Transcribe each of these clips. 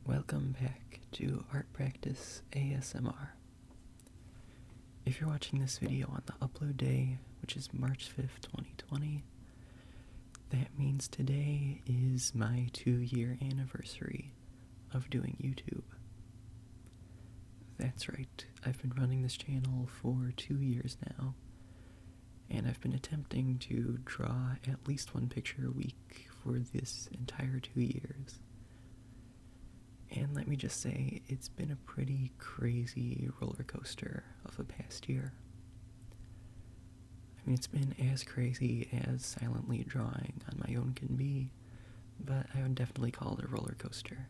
Welcome back to Art Practice ASMR. If you're watching this video on the upload day, which is March 5th, 2020, that means today is my 2-year anniversary of doing YouTube. That's right, I've been running this channel for 2 years now, and I've been attempting to draw at least one picture a week for this entire 2 years. And let me just say, it's been a pretty crazy roller coaster of a past year. I mean, it's been as crazy as silently drawing on my own can be, but I would definitely call it a roller coaster.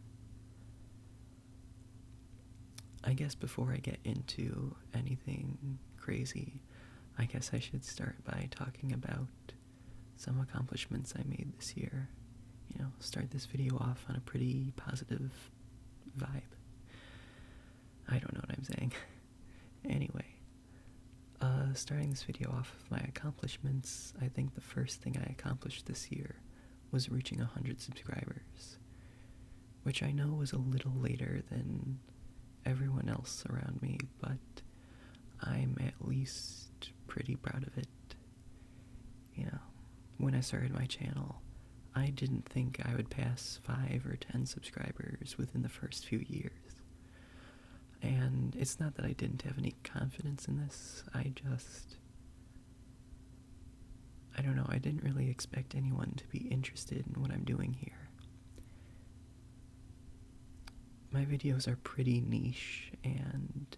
I guess before I get into anything crazy, I guess I should start by talking about some accomplishments I made this year. Start this video off on a pretty positive vibe. I don't know what I'm saying. Anyway, starting this video off with my accomplishments, I think the first thing I accomplished this year was reaching 100 subscribers, which I know was a little later than everyone else around me, but I'm at least pretty proud of it. When I started my channel, I didn't think I would pass 5 or 10 subscribers within the first few years. And it's not that I didn't have any confidence in this, I don't know, I didn't really expect anyone to be interested in what I'm doing here. My videos are pretty niche, and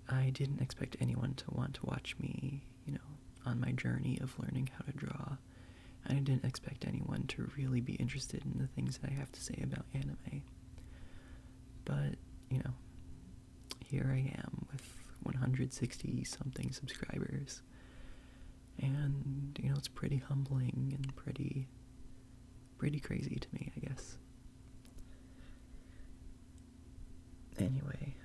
I didn't expect anyone to want to watch me, on my journey of learning how to draw. I didn't expect anyone to really be interested in the things that I have to say about anime. But, here I am with 160-something subscribers. And, it's pretty humbling and pretty crazy to me, I guess. Anyway,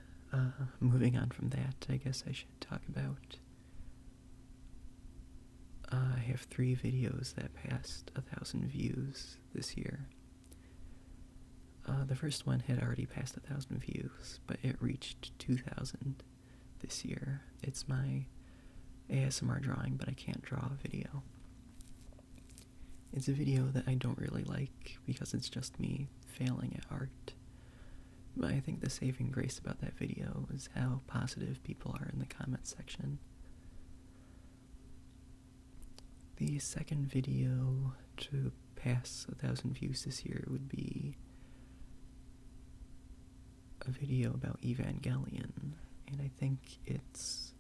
moving on from that, I guess I should talk about I have 3 videos that passed 1,000 views this year. The first one had already passed 1,000 views, but it reached 2,000 this year. It's my ASMR drawing, but I can't draw video. It's a video that I don't really like because it's just me failing at art. But I think the saving grace about that video is how positive people are in the comments section. The second video to pass 1,000 views this year would be a video about Evangelion, and I think it's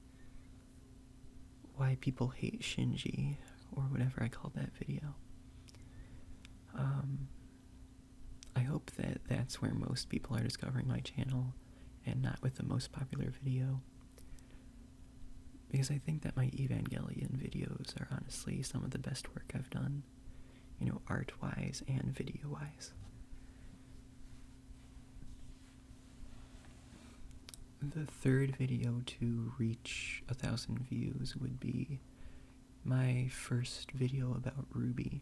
why people hate Shinji, or whatever I called that video. I hope that that's where most people are discovering my channel, and not with the most popular video. Because I think that my Evangelion videos are honestly some of the best work I've done, art-wise and video-wise. The third video to reach 1,000 views would be my first video about RWBY,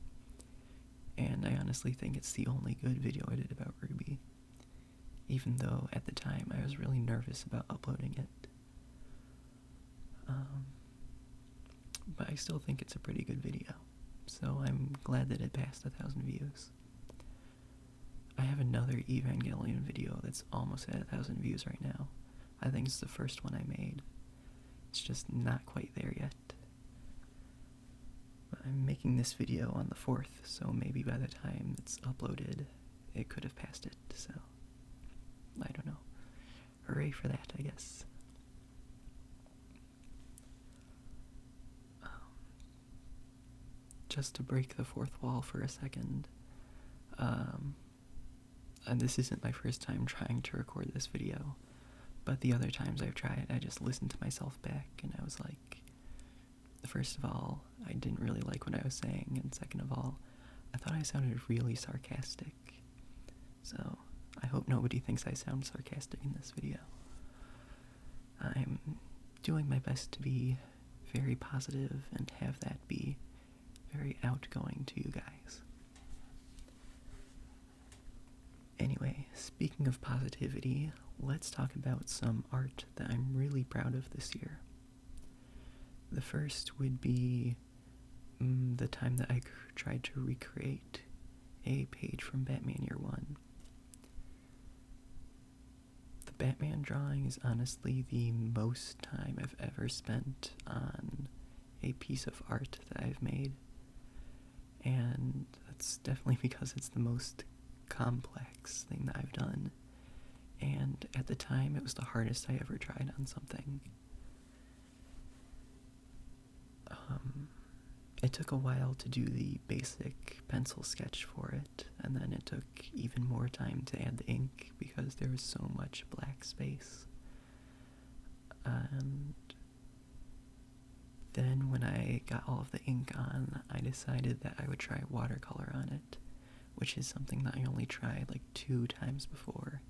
and I honestly think it's the only good video I did about RWBY, even though at the time I was really nervous about uploading it. But I still think it's a pretty good video, so I'm glad that it passed 1,000 views. I have another Evangelion video that's almost at 1,000 views right now. I think it's the first one I made. It's just not quite there yet. But I'm making this video on the 4th, so maybe by the time it's uploaded, it could have passed it, so I don't know. Hooray for that, I guess. Just to break the fourth wall for a second, and this isn't my first time trying to record this video, but the other times I've tried, I just listened to myself back, and I was like, first of all, I didn't really like what I was saying, and second of all, I thought I sounded really sarcastic. So, I hope nobody thinks I sound sarcastic in this video. I'm doing my best to be very positive and have that be very outgoing to you guys. Anyway, speaking of positivity, let's talk about some art that I'm really proud of this year. The first would be the time that I tried to recreate a page from Batman Year One. The Batman drawing is honestly the most time I've ever spent on a piece of art that I've made, and that's definitely because it's the most complex thing that I've done, and at the time it was the hardest I ever tried on something. It took a while to do the basic pencil sketch for it, and then it took even more time to add the ink because there was so much black space. And then when I got all of the ink on, I decided that I would try watercolor on it, which is something that I only tried like 2 times before.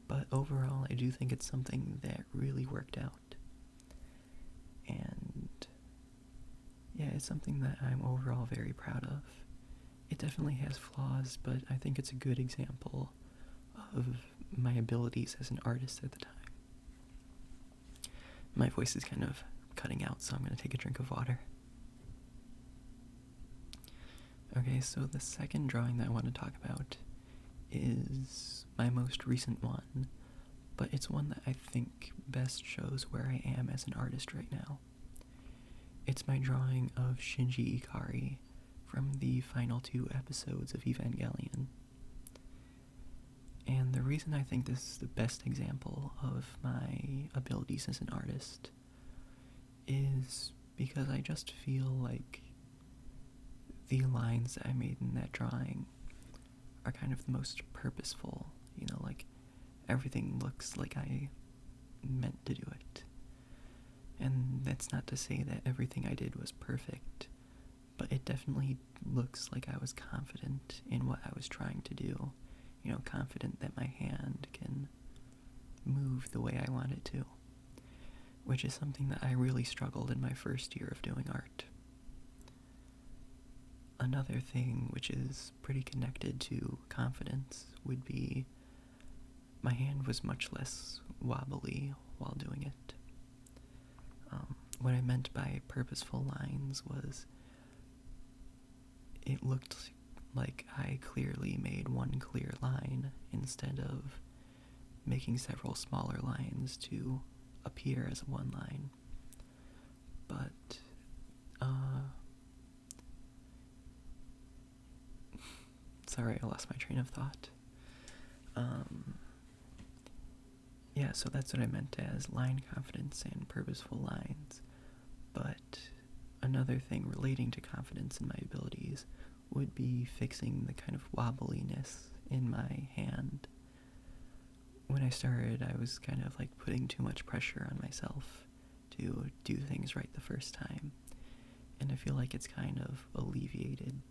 But overall, I do think it's something that really worked out. And yeah, it's something that I'm overall very proud of. It definitely has flaws, but I think it's a good example of my abilities as an artist at the time. My voice is kind of cutting out, so I'm going to take a drink of water. Okay, so the second drawing that I want to talk about is my most recent one, but it's one that I think best shows where I am as an artist right now. It's my drawing of Shinji Ikari from the final 2 episodes of Evangelion. And the reason I think this is the best example of my abilities as an artist is because I just feel like the lines that I made in that drawing are kind of the most purposeful, like everything looks like I meant to do it. And that's not to say that everything I did was perfect, but it definitely looks like I was confident in what I was trying to do, confident that my hand can move the way I want it to, which is something that I really struggled in my first year of doing art. Another thing which is pretty connected to confidence would be my hand was much less wobbly while doing it. What I meant by purposeful lines was it looked like I clearly made one clear line instead of making several smaller lines to appear as one line. But, sorry, I lost my train of thought. Yeah, so that's what I meant as line confidence and purposeful lines. But another thing relating to confidence in my abilities would be fixing the kind of wobbliness in my hand. When I started, I was kind of like putting too much pressure on myself to do things right the first time, and I feel like it's kind of alleviated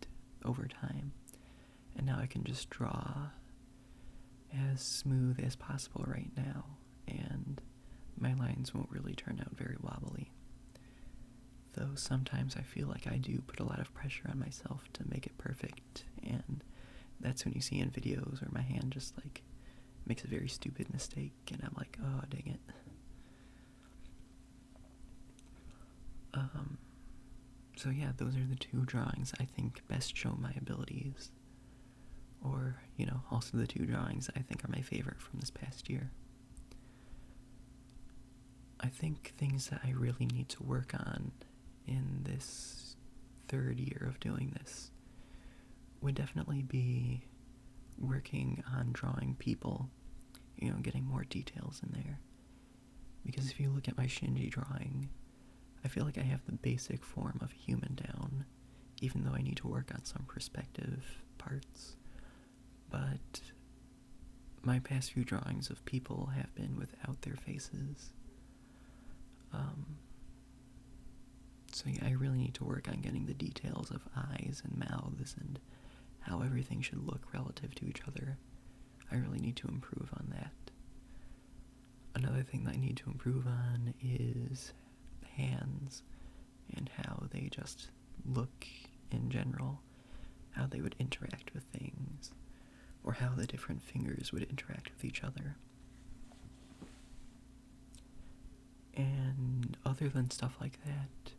over time, and now I can just draw as smooth as possible right now, and my lines won't really turn out very wobbly. Though sometimes I feel like I do put a lot of pressure on myself to make it perfect, and that's when you see in videos where my hand just like makes a very stupid mistake, and I'm like, oh, dang it. So yeah, those are the 2 drawings I think best show my abilities. Or, also the 2 drawings I think are my favorite from this past year. I think things that I really need to work on in this 3rd year of doing this would definitely be working on drawing people, getting more details in there. Because if you look at my Shinji drawing, I feel like I have the basic form of a human down, even though I need to work on some perspective parts. But my past few drawings of people have been without their faces. So yeah, I really need to work on getting the details of eyes and mouths and how everything should look relative to each other. I really need to improve on that. Another thing that I need to improve on is hands and how they just look in general, how they would interact with things, or how the different fingers would interact with each other. And other than stuff like that,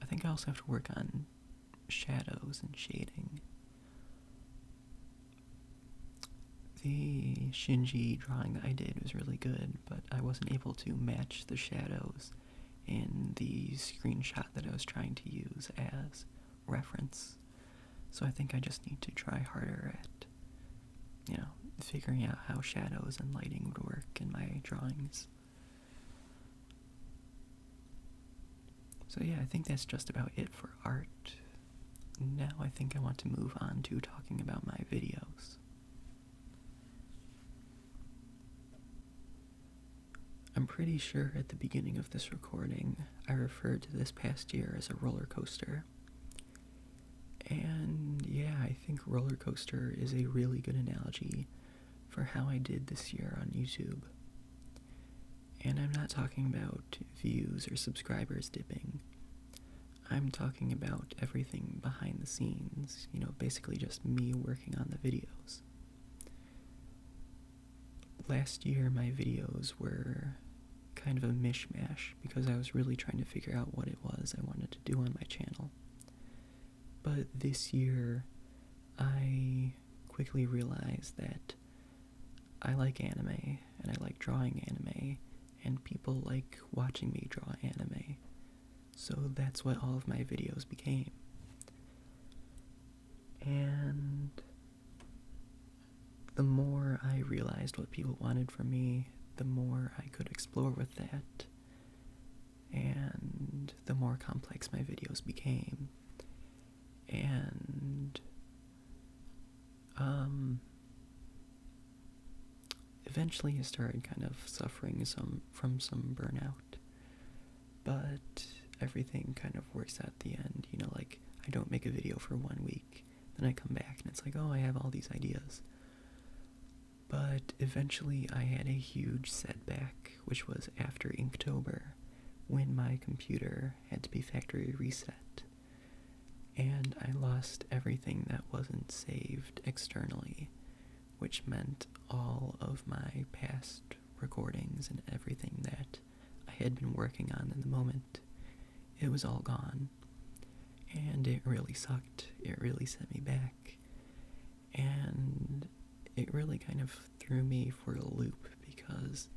I think I also have to work on shadows and shading. The Shinji drawing that I did was really good, but I wasn't able to match the shadows in the screenshot that I was trying to use as reference. So I think I just need to try harder at, figuring out how shadows and lighting would work in my drawings. So yeah, I think that's just about it for art. Now I think I want to move on to talking about my videos. I'm pretty sure at the beginning of this recording, I referred to this past year as a roller coaster. And yeah, I think roller coaster is a really good analogy for how I did this year on YouTube. And I'm not talking about views or subscribers dipping. I'm talking about everything behind the scenes, basically just me working on the videos. Last year, my videos were kind of a mishmash because I was really trying to figure out what it was I wanted to do on my channel. But this year, I quickly realized that I like anime, and I like drawing anime, and people like watching me draw anime. So that's what all of my videos became. And the more I realized what people wanted from me, the more I could explore with that, and the more complex my videos became. And eventually I started kind of suffering from some burnout, but everything kind of works out at the end, like I don't make a video for 1 week, then I come back and it's like, oh, I have all these ideas. But eventually I had a huge setback, which was after Inktober, when my computer had to be factory reset, and I lost everything that wasn't saved externally, which meant all of my past recordings and everything that I had been working on in the moment. It was all gone, and it really sucked. It really set me back, and it really kind of threw me for a loop because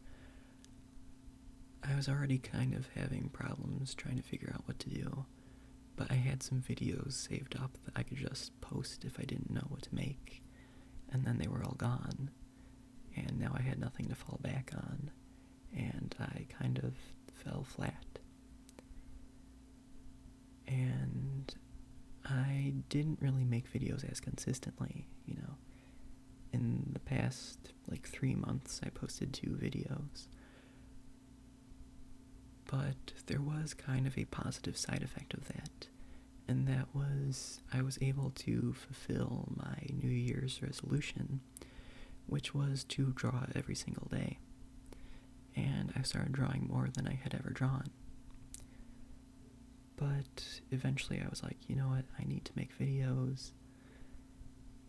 I was already kind of having problems trying to figure out what to do, but I had some videos saved up that I could just post if I didn't know what to make, and then they were all gone, and now I had nothing to fall back on, and I kind of fell flat. And I didn't really make videos as consistently, In the past, 3 months, I posted 2 videos. But there was kind of a positive side effect of that, and that was I was able to fulfill my New Year's resolution, which was to draw every single day. And I started drawing more than I had ever drawn. But eventually I was like, you know what, I need to make videos.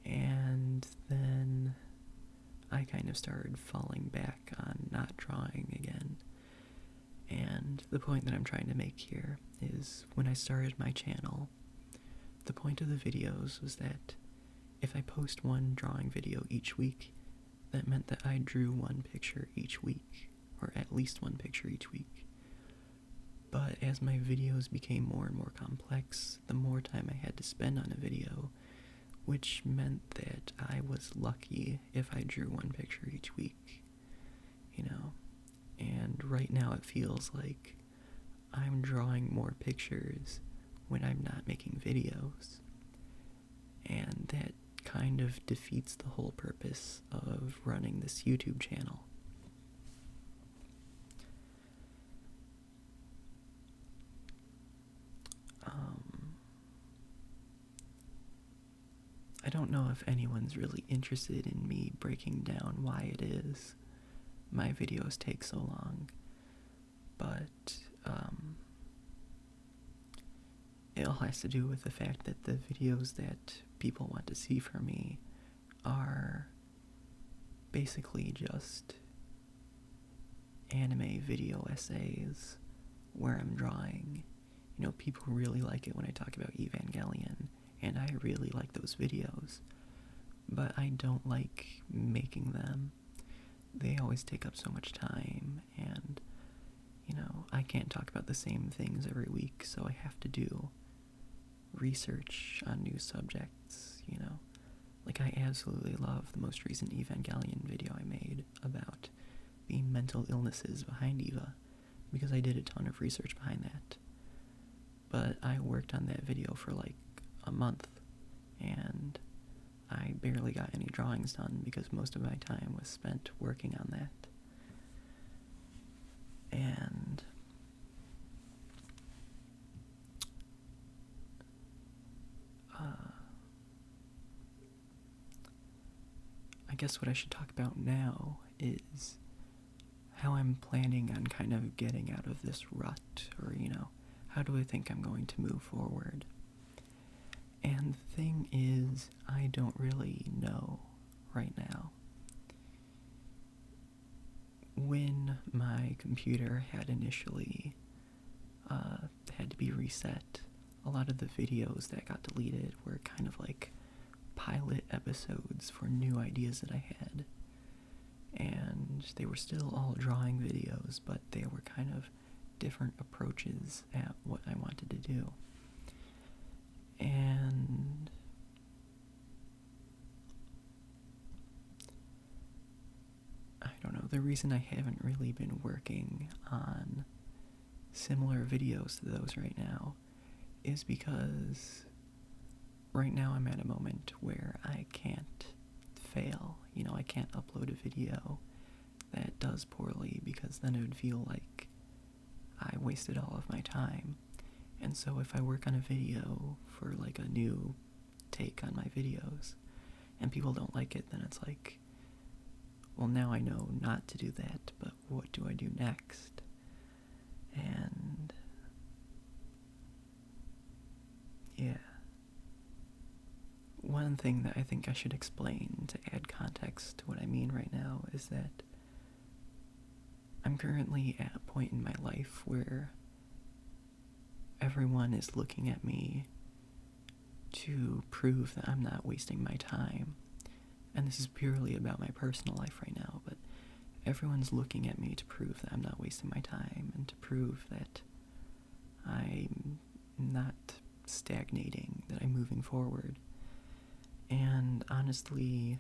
And then I kind of started falling back on not drawing again. And the point that I'm trying to make here is when I started my channel, the point of the videos was that if I post one drawing video each week, that meant that I drew one picture each week, or at least one picture each week. But as my videos became more and more complex, the more time I had to spend on a video, which meant that I was lucky if I drew one picture each week, And right now it feels like I'm drawing more pictures when I'm not making videos. And that kind of defeats the whole purpose of running this YouTube channel. I don't know if anyone's really interested in me breaking down why it is my videos take so long, but it all has to do with the fact that the videos that people want to see from me are basically just anime video essays where I'm drawing. You know, people really like it when I talk about Evangelion, and I really like those videos, but I don't like making them. They always take up so much time, and, you know, I can't talk about the same things every week, so I have to do research on new subjects, you know. Like, I absolutely love the most recent Evangelion video I made about the mental illnesses behind Eva, because I did a ton of research behind that. But I worked on that video for like a month, and I barely got any drawings done because most of my time was spent working on that. And I guess what I should talk about now is how I'm planning on kind of getting out of this rut, or, you know, how do I think I'm going to move forward? And the thing is, I don't really know right now. When my computer had initially had to be reset, a lot of the videos that got deleted were kind of like pilot episodes for new ideas that I had. And they were still all drawing videos, but they were kind of different approaches at what I wanted to do. And I don't know, the reason I haven't really been working on similar videos to those right now is because right now I'm at a moment where I can't fail. You know, I can't upload a video that does poorly, because then it would feel like I wasted all of my time. And so if I work on a video for like a new take on my videos and people don't like it, then it's like, well, now I know not to do that, but what do I do next? And yeah. One thing that I think I should explain to add context to what I mean right now is that I'm currently at a point in my life where everyone is looking at me to prove that I'm not wasting my time. And this is purely about my personal life right now, but everyone's looking at me to prove that I'm not wasting my time and to prove that I'm not stagnating, that I'm moving forward. And honestly,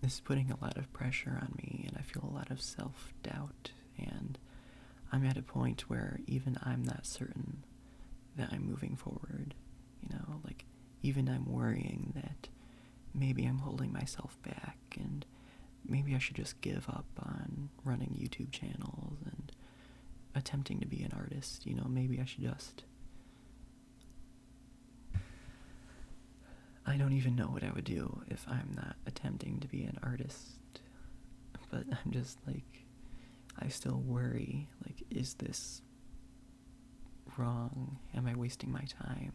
this is putting a lot of pressure on me, and I feel a lot of self-doubt, and I'm at a point where even I'm not certain that I'm moving forward. You know, like, even I'm worrying that maybe I'm holding myself back, and maybe I should just give up on running YouTube channels and attempting to be an artist. You know, maybe I should just... I don't even know what I would do if I'm not attempting to be an artist, but I'm just like, I still worry, like, is this wrong? Am I wasting my time?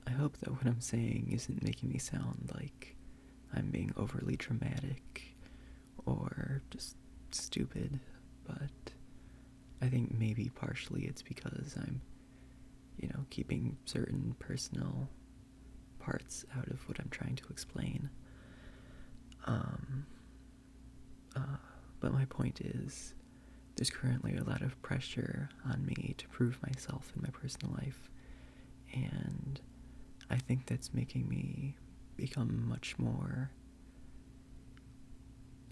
I hope that what I'm saying isn't making me sound like I'm being overly dramatic or just stupid, but I think maybe partially it's because I'm, you know, keeping certain personal parts out of what I'm trying to explain. But my point is, there's currently a lot of pressure on me to prove myself in my personal life, and I think that's making me become much more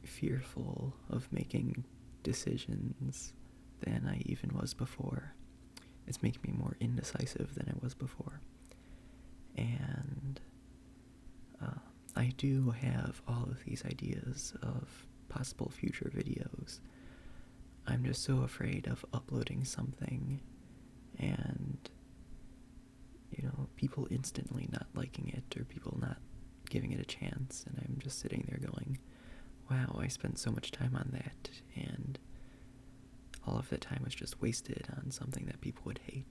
fearful of making decisions than I even was before. It's making me more indecisive than I was before. And I do have all of these ideas of possible future videos. I'm just so afraid of uploading something and, you know, people instantly not liking it or people not giving it a chance, and I'm just sitting there going, wow, I spent so much time on that, and all of that time was just wasted on something that people would hate.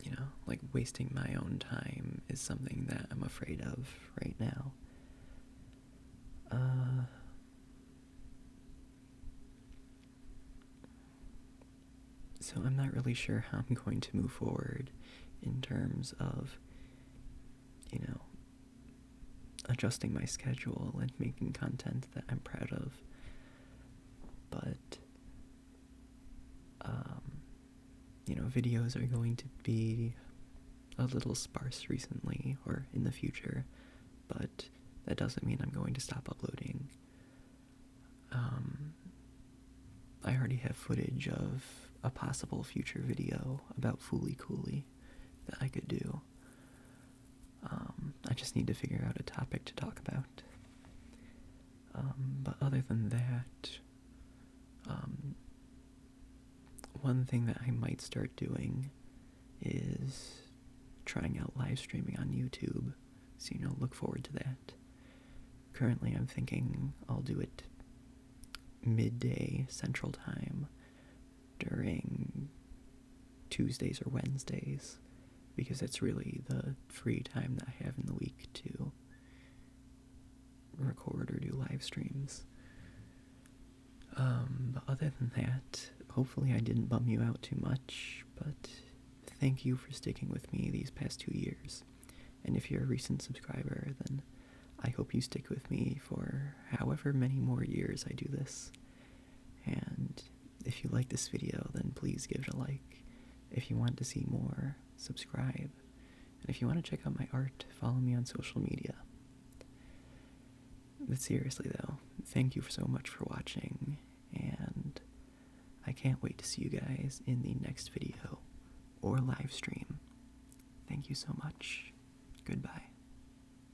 You know, like wasting my own time is something that I'm afraid of right now. So I'm not really sure how I'm going to move forward in terms of, adjusting my schedule and making content that I'm proud of. But, videos are going to be a little sparse recently or in the future, but that doesn't mean I'm going to stop uploading. I already have footage of a possible future video about Fooly Cooly that I could do. I just need to figure out a topic to talk about. But other than that, one thing that I might start doing is trying out live streaming on YouTube, so look forward to that. Currently I'm thinking I'll do it midday Central Time during Tuesdays or Wednesdays, because it's really the free time that I have in the week to record or do live streams. But other than that, hopefully I didn't bum you out too much, but thank you for sticking with me these past 2 years. And if you're a recent subscriber, then I hope you stick with me for however many more years I do this. And if you like this video, then please give it a like. If you want to see more, subscribe. And if you want to check out my art, follow me on social media. But seriously though, thank you so much for watching, and I can't wait to see you guys in the next video or live stream. Thank you so much. Goodbye.